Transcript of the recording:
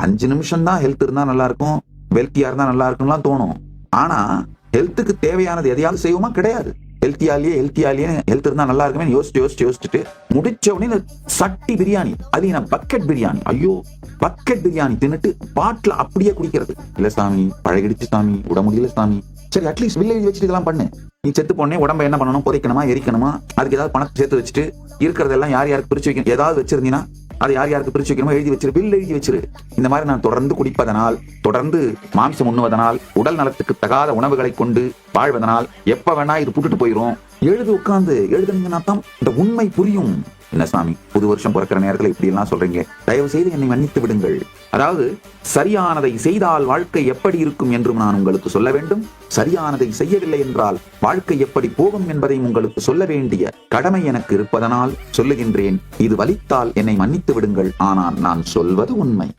5 நிமிஷம் தான் ஹெல்த் இருந்தா நல்லா இருக்கும், வெல்த்தியா இருந்தா நல்லா இருக்கும்லாம் தோணும். ஆனா ஹெல்த்துக்கு தேவையானது எதையாவது செய்வோமா? கிடையாது. ஹெல்த்தியாலேயே ஹெல்த் இருந்தா நல்லா இருக்குமே யோசிச்சுட்டு முடிச்ச உடனே சட்டி பிரியாணி, அது நான் பக்கெட் பிரியாணி, ஐயோ பக்கெட் பிரியாணி தின்னுட்டு பாட்டில் அப்படியே குடிக்கிறது. இல்ல சாமி, பழகிடுச்சு சாமி, விட முடியல சாமி. சரி, அட்லீஸ்ட் வில்லேஜ் வச்சுட்டு இதெல்லாம் பண்ணு. நீ செத்து போனே உடம்ப என்ன பண்ணணும்? புதைக்கணுமா, எரிக்கணுமா? அதுக்கு ஏதாவது பணத்தை சேர்த்து வச்சுட்டு இருக்கிறதெல்லாம் யார் யாருக்கு பிரிச்சு வைக்கணும், ஏதாவது வச்சிருந்தீங்கன்னா அதை யார் யாருக்கு பிரிச்சு வைக்கணுமோ எழுதி வச்சிரு, பில் எழுதி வச்சிரு. இந்த மாதிரி நான் தொடர்ந்து குடிப்பதனால், தொடர்ந்து மாமிசம் உண்ணுவதனால், உடல் நலத்துக்கு தகாத உணவுகளை கொண்டு வாழ்வதனால் எப்ப வேணா இது புட்டுட்டு போயிரும். உட்கார்ந்து எழுதுனீங்கன்னா தான் இந்த உண்மை புரியும். என்ன சாமி, புது வருஷம் பிறக்கிற நேரத்தில் இப்படி எல்லாம் சொல்றீங்க, தயவு செய்து என்னை மன்னித்து விடுங்கள். அதாவது சரியானதை செய்தால் வாழ்க்கை எப்படி இருக்கும் என்றும் நான் உங்களுக்கு சொல்ல வேண்டும். சரியானதை செய்யவில்லை என்றால் வாழ்க்கை எப்படி போகும் என்பதையும் உங்களுக்கு சொல்ல வேண்டிய கடமை எனக்கு இருப்பதனால் சொல்லுகின்றேன். இது வலித்தால் என்னை மன்னித்து விடுங்கள், ஆனால் நான் சொல்வது உண்மை.